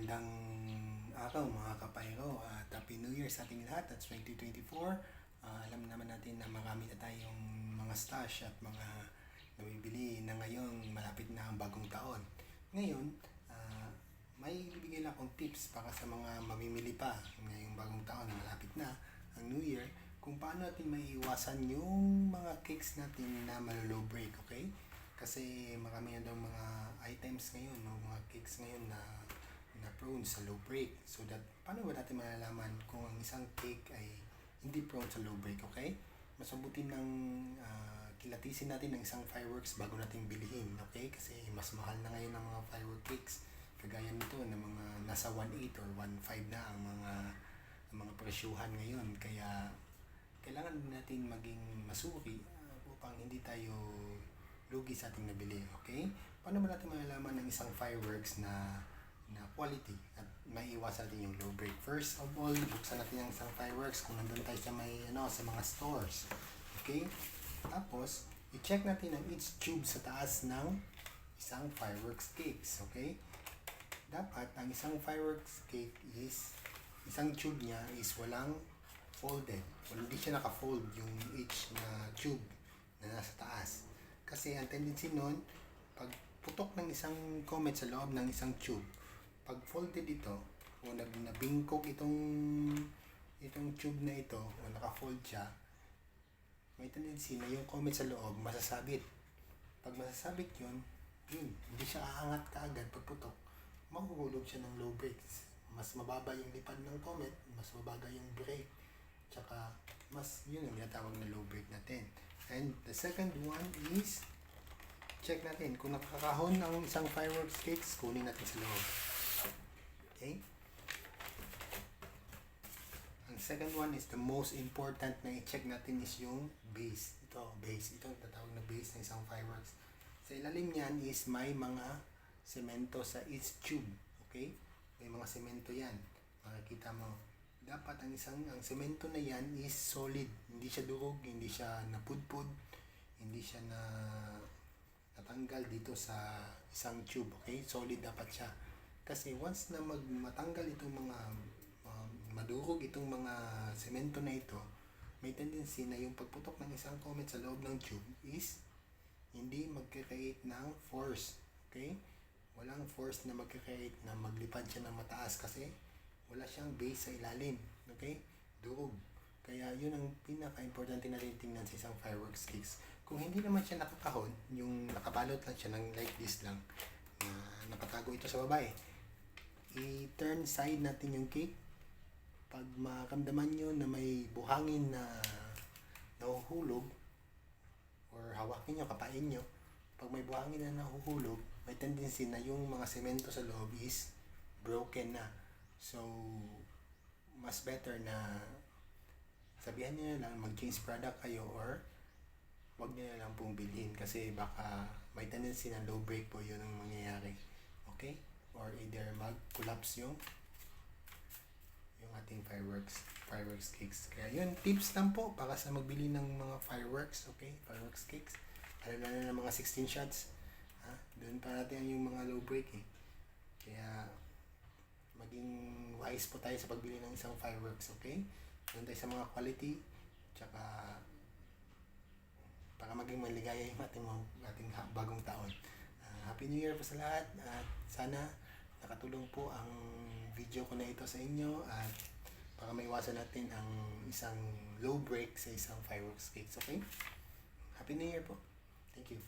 Magandang araw mga kapayro at Happy New Year sa ating lahat at 2024. Alam naman natin na marami na tayong mga stash at mga nabibili na ngayon malapit na ang bagong taon. Ngayon, may bibigyan akong tips para sa mga mamimili pa ngayong bagong taon na malapit na ang New Year kung paano natin maiiwasan yung mga cakes natin na malo-low break, okay? Kasi marami na daw mga items ngayon, no? Mga cakes ngayon na prone sa low break. So that, paano ba natin malalaman kung ang isang cake ay hindi prone sa low break, okay? Mas mabuti ng kilatisin natin ng isang fireworks bago natin bilhin, okay? Kasi mas mahal na ngayon ang mga firework cakes. Kagaya nito na mga nasa 1.8 or 1.5 na ang mga presyuhan ngayon. Kaya kailangan natin maging masuri upang hindi tayo lugi sa ating nabili, okay? Paano ba natin malalaman ng isang fireworks na quality at maiiwasan natin yung low break? First of all, buksan natin yung isang fireworks kung nandun tayo sa sa mga stores, okay? Tapos i-check natin ang each tube sa taas ng isang fireworks cakes, okay? Dapat ang isang fireworks cake is isang tube niya is walang folded. Hindi siya naka-fold yung each na tube na nasa taas. Kasi ang tendency nun, pag putok ng isang comet sa loob ng isang tube, pag folded ito, o nabingkok itong tube na ito, o naka-fold siya, may tendency na yung comet sa loob masasabit. Pag masasabit yun, hindi siya aangat kaagad pag putok, mahuhulog siya ng low breaks. Mas mababa yung lipad ng comet, mas mabaga yung break, tsaka mas yun ang tinatawag na low break natin. And the second one is check natin kung nakakahon ang isang fireworks cakes, kunin natin sa loob, okay? Ang second one is the most important na i-check natin is yung base. Ito ang tatawag na base ng isang fireworks. Sa ilalim niyan is may mga semento sa each tube, okay? May mga semento yan, makikita mo. Dapat ang semento na yan is solid, hindi siya durog, hindi siya napudpud, hindi siya natanggal dito sa isang tube, okay? Solid dapat siya. Kasi once na matanggal itong mga madurog itong mga semento na ito, may tendency na yung pagputok ng isang comet sa loob ng tube is hindi magkakreate ng force, okay? Walang force na magkakreate na maglipad siya ng mataas kasi wala siyang base sa ilalim, okay? Durog. Kaya yun ang pinaka-importante natin tingnan sa isang fireworks cakes. Kung hindi naman siya nakakahon, yung nakabalot lang siya ng like this lang, na nakatago ito sa babae, i-turn side natin yung cake. Pag makamdaman nyo na may buhangin na nahuhulog, or hawakin nyo, kapain nyo, pag may buhangin na nahuhulog, may tendency na yung mga semento sa loob is broken na. So, mas better na sabihan nyo na lang mag-change product kayo or wag nyo na lang pong bilhin kasi baka may tendency na low break po yun ang mangyayari, okay? Or either mag-collapse yung ating fireworks cakes. Kaya yun, tips lang po para sa magbili ng mga fireworks, okay? Fireworks cakes. Alam na ng mga 16 shots. Doon pa natin yung mga low break eh. Kaya maging wise po tayo sa pagbili ng isang fireworks, okay? Doon tayo sa mga quality, tsaka para maging maligaya yung ating bagong taon. Happy New Year po sa lahat at sana nakatulong po ang video ko na ito sa inyo at para maiwasan natin ang isang low break sa isang fireworks cakes, okay? Happy New Year po. Thank you.